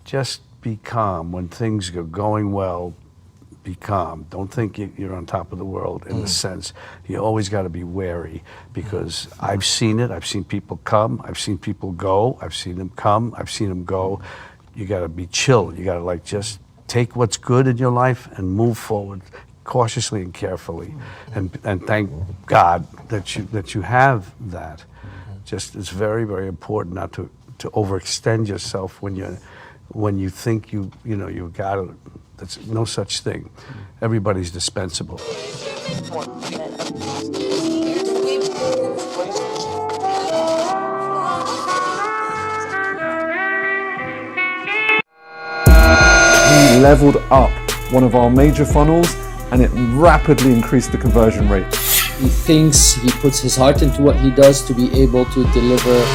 just be calm when things are going well. Be calm. Don't think you're on top of the world in the sense. You always got to be wary, because I've seen it. I've seen people come. I've seen people go. I've seen them come. I've seen them go. You got to be chill. You got to like just take what's good in your life and move forward cautiously and carefully, and thank God that you have that. Just it's very, very important not to overextend yourself when you think you got it. There's no such thing. Everybody's dispensable. He leveled up one of our major funnels, and it rapidly increased the conversion rate. He thinks he puts his heart into what he does to be able to deliver.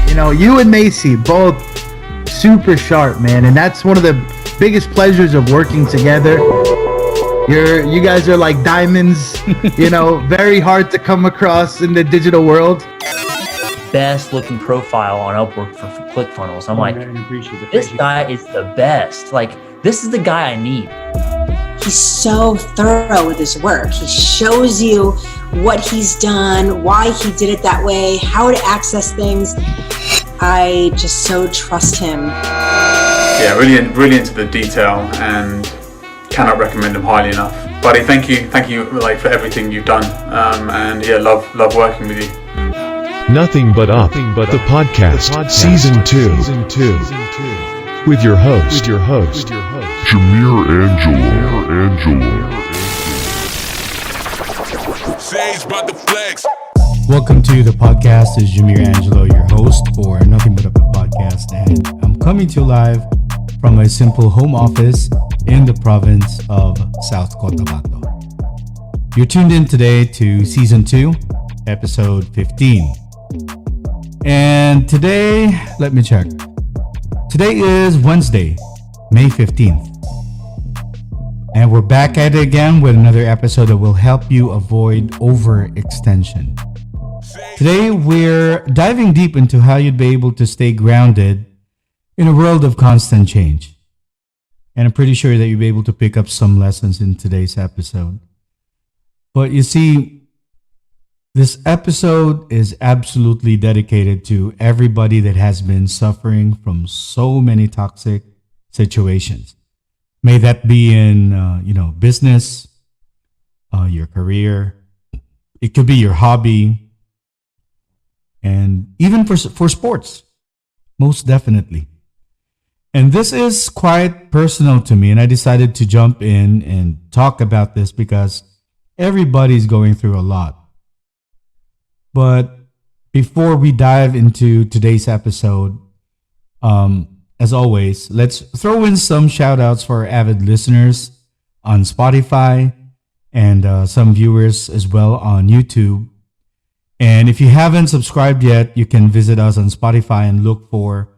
You know, you and Macy both super sharp, man, and that's one of the biggest pleasures of working together. You guys are like diamonds, you know, very hard to come across in the digital world. Best looking profile on Upwork for ClickFunnels. I'm like, this guy is the best. Like, this is the guy I need. He's so thorough with his work. He shows you what he's done, why he did it that way, how to access things. I just so trust him. Yeah, really into the detail, and cannot recommend him highly enough. Buddy, thank you like for everything you've done, and yeah, love working with you. Nothing But Up, the podcast, season 2, with your host, Jameer Angelo. Welcome to the podcast. This is Jameer Angelo, your host for Nothing But Up, the podcast, and I'm coming to you live from my simple home office in the province of South Cotabato. You're tuned in today to season 2, episode 15. And today, let me check. Today is Wednesday, May 15th. And we're back at it again with another episode that will help you avoid overextension. Today, we're diving deep into how you'd be able to stay grounded in a world of constant change. And I'm pretty sure that you'll be able to pick up some lessons in today's episode. But you see, this episode is absolutely dedicated to everybody that has been suffering from so many toxic situations. May that be in, business, your career. It could be your hobby, and even for sports, most definitely. And this is quite personal to me, and I decided to jump in and talk about this because everybody's going through a lot. But before we dive into today's episode, as always, let's throw in some shout outs for our avid listeners on Spotify and some viewers as well on YouTube. And if you haven't subscribed yet, you can visit us on Spotify and look for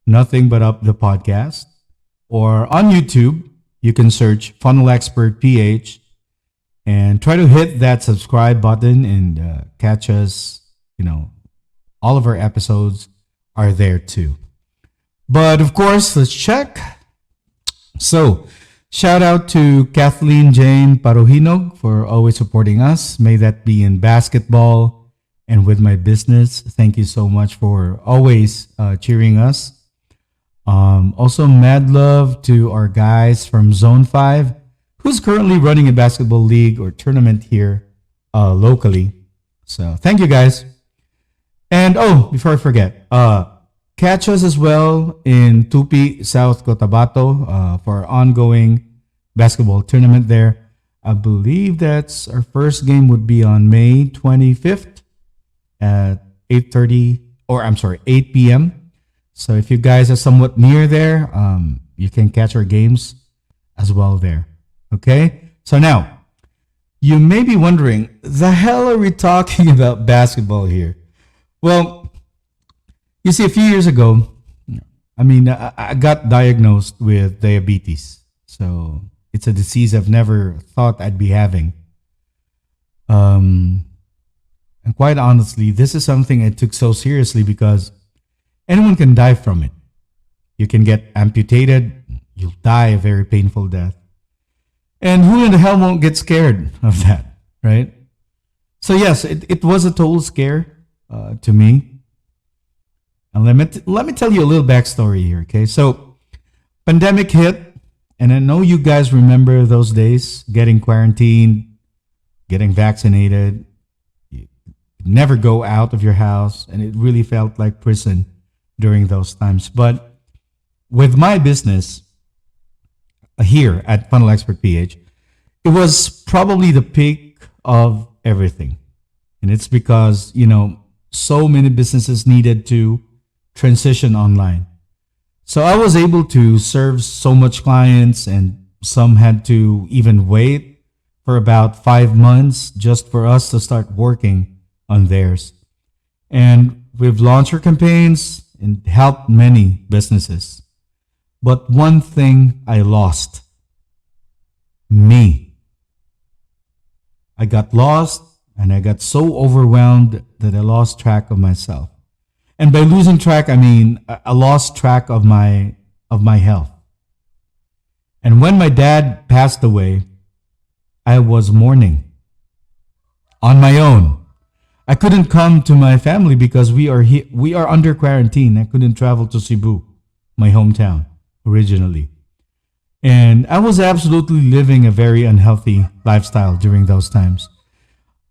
Nothing But Up, the podcast. Or on YouTube, you can search Funnel Expert PH and try to hit that subscribe button and catch us. All of our episodes are there too. But of course, let's check. So, shout out to Kathleen Jane Parohinog for always supporting us. May that be in basketball and with my business. Thank you so much for always cheering us. Also, mad love to our guys from Zone 5, who's currently running a basketball league or tournament here locally. So, thank you guys. And before I forget, catch us as well in Tupi, South Cotabato for our ongoing basketball tournament there. I believe that's our first game would be on May 25th at 8 p.m. So if you guys are somewhat near there, you can catch our games as well there. Okay? So now, you may be wondering, the hell are we talking about basketball here? Well, you see, a few years ago, I got diagnosed with diabetes. So it's a disease I've never thought I'd be having. And quite honestly, this is something I took so seriously because anyone can die from it. You can get amputated. You'll die a very painful death. And who in the hell won't get scared of that, right? So yes, it was a total scare to me. And let me tell you a little backstory here, okay? So pandemic hit, and I know you guys remember those days, getting quarantined, getting vaccinated. You never go out of your house, and it really felt like prison during those times. But with my business here at Funnel Expert PH, it was probably the peak of everything. And it's because, so many businesses needed to transition online. So I was able to serve so much clients, and some had to even wait for about 5 months just for us to start working on theirs. And we've launched our campaigns and helped many businesses. But one thing I lost: me. I got lost, and I got so overwhelmed that I lost track of myself. And by losing track, I mean I lost track of my health. And when my dad passed away, I was mourning on my own. I couldn't come to my family because we are under quarantine. I couldn't travel to Cebu, my hometown originally. And I was absolutely living a very unhealthy lifestyle during those times.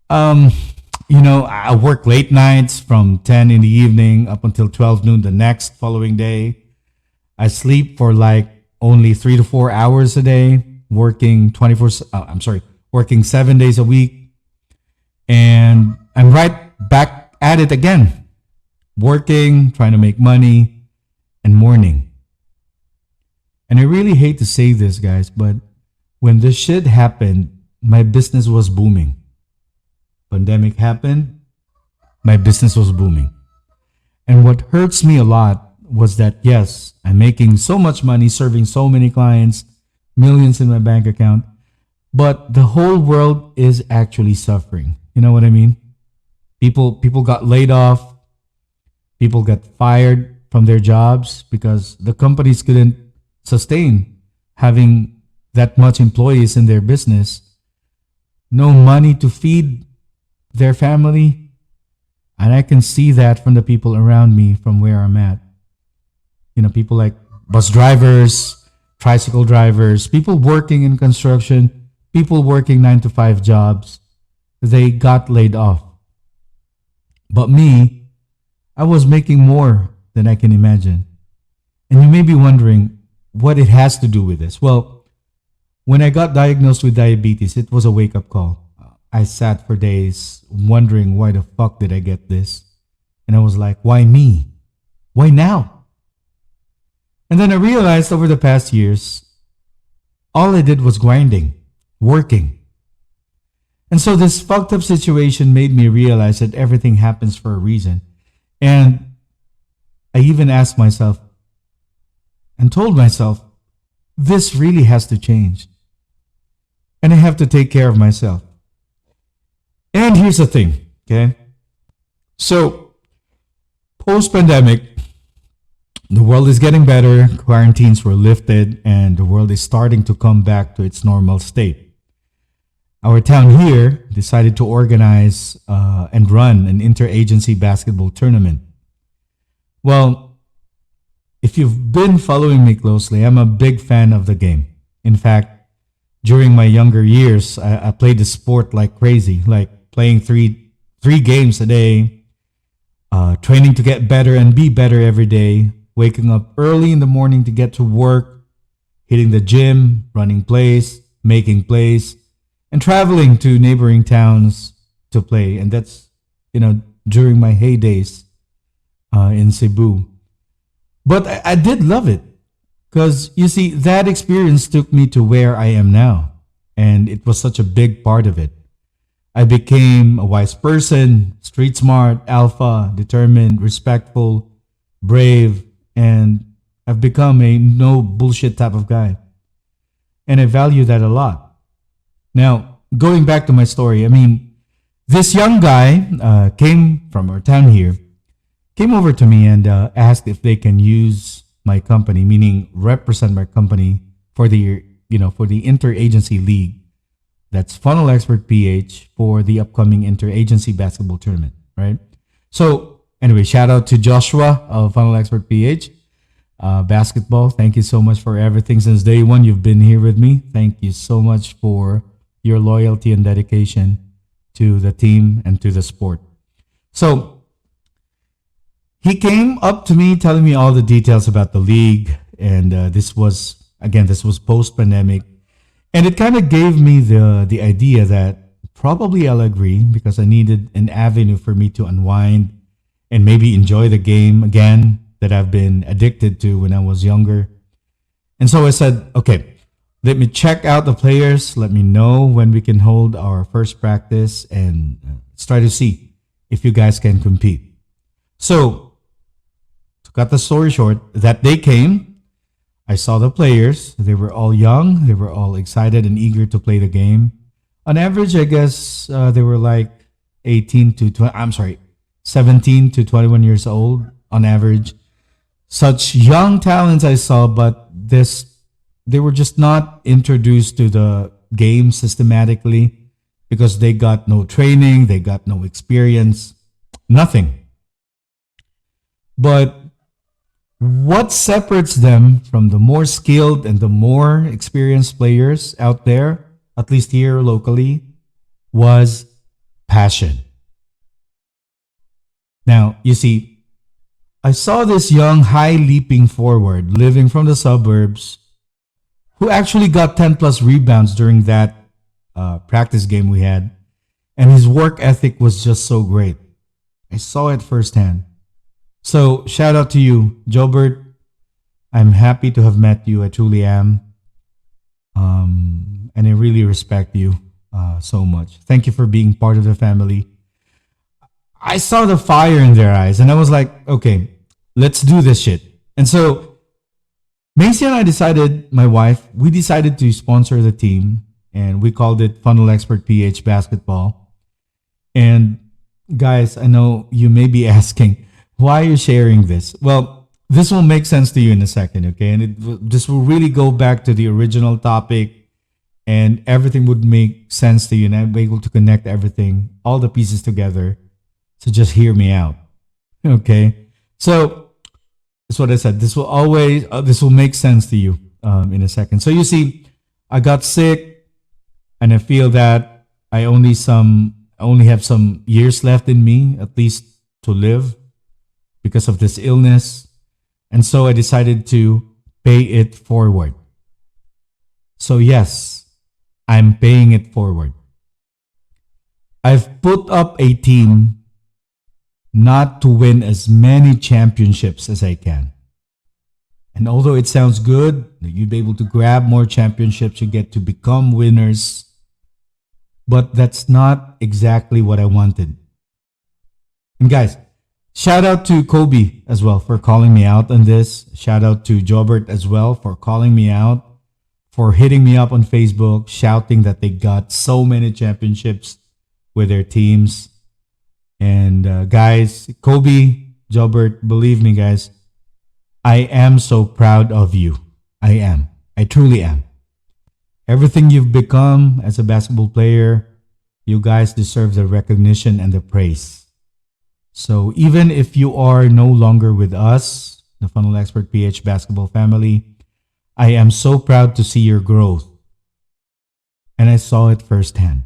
I work late nights from 10 in the evening up until 12 noon the next following day. I sleep for like only 3 to 4 hours a day, working 7 days a week. And I'm right back at it again, working, trying to make money, and mourning. And I really hate to say this, guys, but when this shit happened, my business was booming. Pandemic happened, my business was booming. And what hurts me a lot was that, yes, I'm making so much money, serving so many clients, millions in my bank account, but the whole world is actually suffering. You know what I mean? People got laid off, people got fired from their jobs because the companies couldn't sustain having that much employees in their business. No money to feed their family. And I can see that from the people around me from where I'm at. People like bus drivers, tricycle drivers, people working in construction, people working 9-to-5 jobs. They got laid off. But me, I was making more than I can imagine. And you may be wondering what it has to do with this. Well, when I got diagnosed with diabetes, it was a wake-up call. I sat for days wondering why the fuck did I get this? And I was like, why me? Why now? And then I realized over the past years, all I did was grinding, working. And so this fucked up situation made me realize that everything happens for a reason. And I even asked myself and told myself, this really has to change. And I have to take care of myself. And here's the thing, okay? So, post-pandemic, the world is getting better, quarantines were lifted, and the world is starting to come back to its normal state. Our town here decided to organize and run an interagency basketball tournament. Well, if you've been following me closely, I'm a big fan of the game. In fact, during my younger years, I played the sport like crazy, like playing three games a day, training to get better and be better every day, waking up early in the morning to get to work, hitting the gym, running plays, making plays, and traveling to neighboring towns to play. And that's, during my heydays in Cebu. But I did love it because, you see, that experience took me to where I am now. And it was such a big part of it. I became a wise person, street smart, alpha, determined, respectful, brave, and I've become a no bullshit type of guy. And I value that a lot. Now, going back to my story, this young guy came from our town here, came over to me and asked if they can use my company, meaning represent my company for the for the interagency league. That's Funnel Expert PH for the upcoming interagency basketball tournament, right? So anyway, shout out to Joshua of Funnel Expert PH basketball. Thank you so much for everything since day one. You've been here with me. Thank you so much for your loyalty and dedication to the team and to the sport. So he came up to me telling me all the details about the league, and this was post-pandemic, and it kind of gave me the idea that probably I'll agree, because I needed an avenue for me to unwind and maybe enjoy the game again that I've been addicted to when I was younger. And so I said, okay, let me check out the players. Let me know when we can hold our first practice, and let's try to see if you guys can compete. So, to cut the story short, that day came. I saw the players. They were all young. They were all excited and eager to play the game. On average, I guess they were like 17 to 21 years old on average. Such young talents I saw, but they were just not introduced to the game systematically because they got no training, they got no experience, nothing. But what separates them from the more skilled and the more experienced players out there, at least here locally, was passion. Now, you see, I saw this young, high-leaping forward living from the suburbs who actually got 10 plus rebounds during that practice game we had. And his work ethic was just so great. I saw it firsthand. So shout out to you, Jobert. I'm happy to have met you. I truly am. And I really respect you so much. Thank you for being part of the family. I saw the fire in their eyes and I was like, okay, let's do this shit. And so Macy and I decided, my wife, we decided to sponsor the team, and we called it Funnel Expert PH Basketball. And guys, I know you may be asking, why are you sharing this? Well, this will make sense to you in a second, okay? And this will really go back to the original topic, and everything would make sense to you, and I'm able to connect everything, all the pieces together. So just hear me out, okay? So that's what I said. This will make sense to you in a second. So you see, I got sick, and I feel that I only have some years left in me, at least, to live because of this illness. And so I decided to pay it forward. So yes, I'm paying it forward. I've put up a team not to win as many championships as I can. And although it sounds good that you'd be able to grab more championships, you get to become winners, but that's not exactly what I wanted. And guys, shout out to Kobe as well for calling me out on this. Shout out to Jobert as well for calling me out, for hitting me up on Facebook, shouting that they got so many championships with their teams. And guys, Kobe, Jobert, believe me, guys, I am so proud of you. I am. I truly am. Everything you've become as a basketball player, you guys deserve the recognition and the praise. So even if you are no longer with us, the Funnel Expert PH basketball family, I am so proud to see your growth. And I saw it firsthand.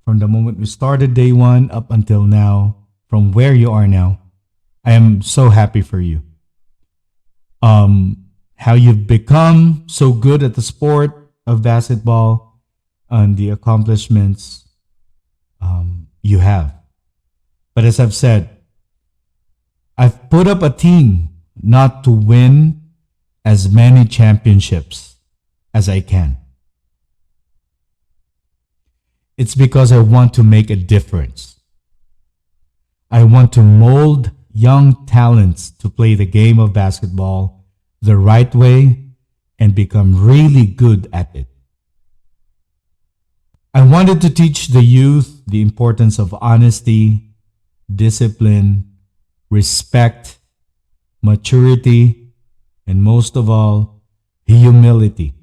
From the moment we started day one up until now, from where you are now, I am so happy for you. How you've become so good at the sport of basketball and the accomplishments you have. But as I've said, I've put up a team not to win as many championships as I can. It's because I want to make a difference. I want to mold young talents to play the game of basketball the right way and become really good at it. I wanted to teach the youth the importance of honesty, discipline, respect, maturity, and most of all, humility.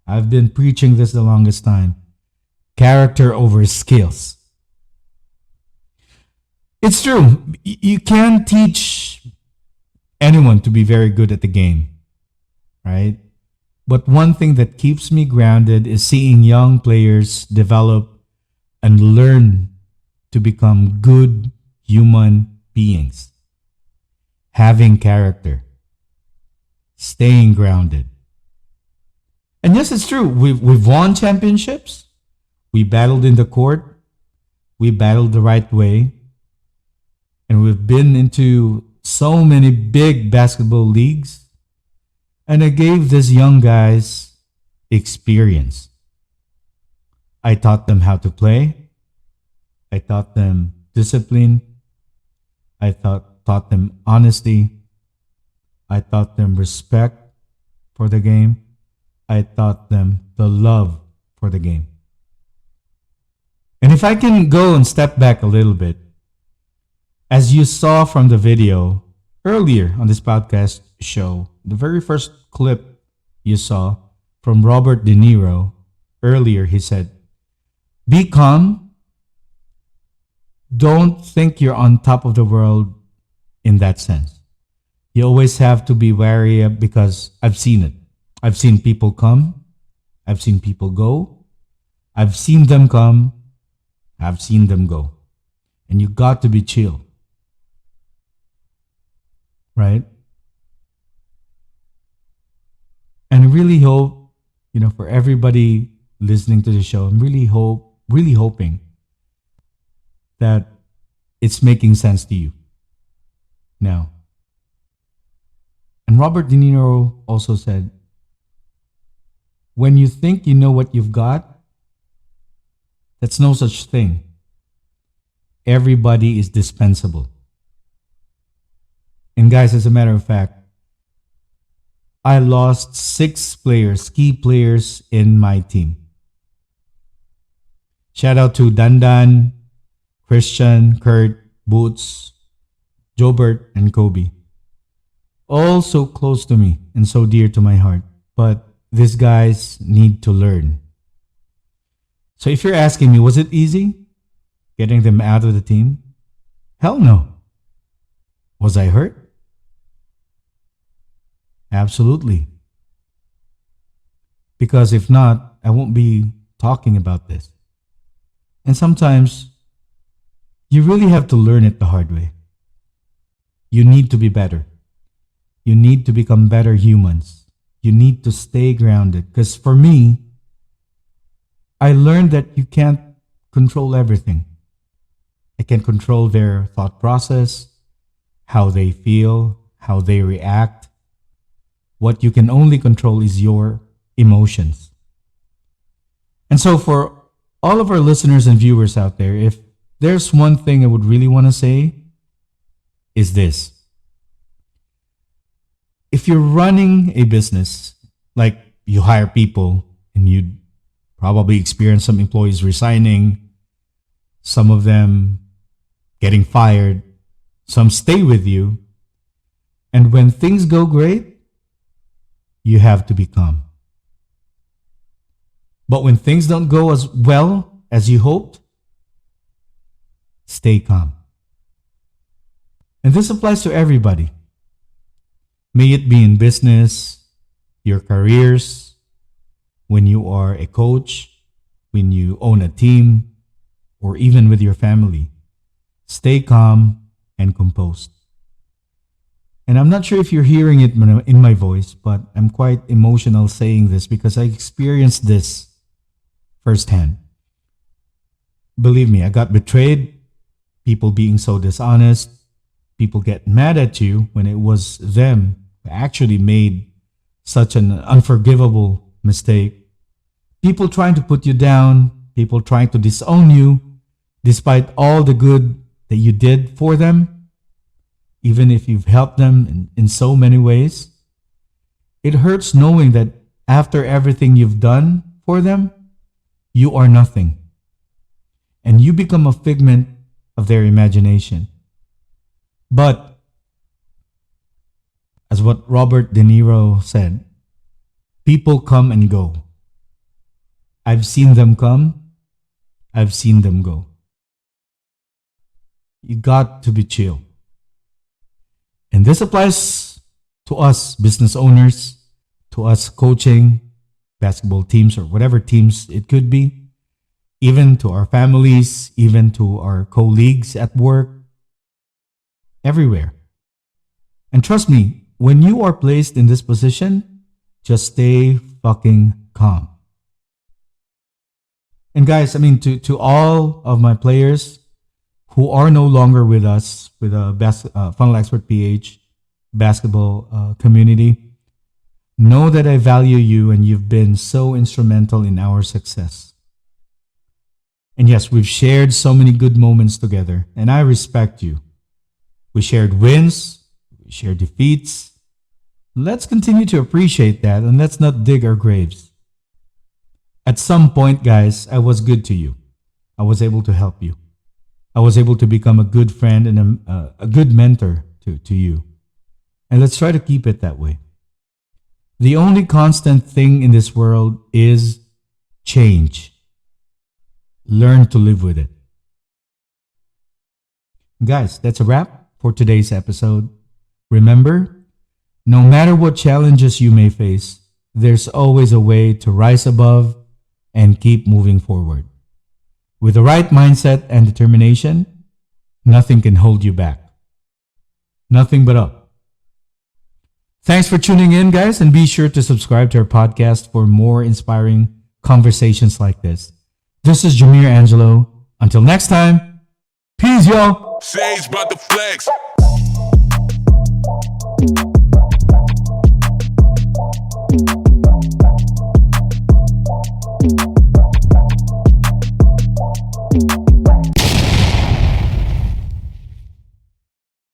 I've been preaching this the longest time. Character over skills. It's true. You can teach anyone to be very good at the game, right? But one thing that keeps me grounded is seeing young players develop and learn to become good human beings. Having character. Staying grounded. And yes, it's true. We've won championships. We battled in the court. We battled the right way. And we've been into so many big basketball leagues. And I gave these young guys experience. I taught them how to play. I taught them discipline. I taught them honesty. I taught them respect for the game. I taught them the love for the game. And if I can go and step back a little bit, as you saw from the video earlier on this podcast show, the very first clip you saw from Robert De Niro earlier, he said, "Be calm. Don't think you're on top of the world in that sense. You always have to be wary because I've seen it. I've seen people come. I've seen people go. I've seen them come. I've seen them go. And you got to be chill." Right? And I really hope, for everybody listening to the show, I'm really hoping that it's making sense to you now. And Robert De Niro also said, when you think you know what you've got, that's no such thing. Everybody is dispensable. And guys, as a matter of fact, I lost 6 players, key players in my team. Shout out to Dandan, Christian, Kurt, Boots, Jobert, and Kobe. All so close to me and so dear to my heart. But these guys need to learn. So if you're asking me, was it easy getting them out of the team? Hell no. Was I hurt? Absolutely. Because if not, I won't be talking about this. And sometimes you really have to learn it the hard way. You need to be better. You need to become better humans. You need to stay grounded. Because for me, I learned that you can't control everything. I can control their thought process, how they feel, how they react. What you can only control is your emotions. And so for all of our listeners and viewers out there, if there's one thing I would really want to say, is this. If you're running a business, like you hire people and you probably experience some employees resigning, some of them getting fired, some stay with you, and when things go great, you have to be calm. But when things don't go as well as you hoped, stay calm. And this applies to everybody. May it be in business, your careers, when you are a coach, when you own a team, or even with your family. Stay calm and composed. And I'm not sure if you're hearing it in my voice, but I'm quite emotional saying this because I experienced this firsthand. Believe me, I got betrayed, people being so dishonest, people get mad at you when it was them who actually made such an unforgivable mistake. People trying to put you down, people trying to disown you, despite all the good that you did for them. Even if you've helped them in so many ways, it hurts knowing that after everything you've done for them, you are nothing. And you become a figment of their imagination. But as what Robert De Niro said, people come and go. I've seen them come, I've seen them go. You got to be chill. And this applies to us business owners, to us coaching basketball teams or whatever teams it could be, even to our families, even to our colleagues at work, everywhere. And trust me, when you are placed in this position, just stay fucking calm. And guys, I mean, to all of my players who are no longer with us, with a Funnel Expert PH basketball community, know that I value you and you've been so instrumental in our success. And yes, we've shared so many good moments together, and I respect you. We shared wins, we shared defeats. Let's continue to appreciate that, and let's not dig our graves. At some point, guys, I was good to you. I was able to help you. I was able to become a good friend and a good mentor to you. And let's try to keep it that way. The only constant thing in this world is change. Learn to live with it. Guys, that's a wrap for today's episode. Remember, no matter what challenges you may face, there's always a way to rise above and keep moving forward. With the right mindset and determination, nothing can hold you back. Nothing but up. Thanks for tuning in, guys, and be sure to subscribe to our podcast for more inspiring conversations like this. This is Jameer Angelo. Until next time, peace, y'all. Sage about the flex.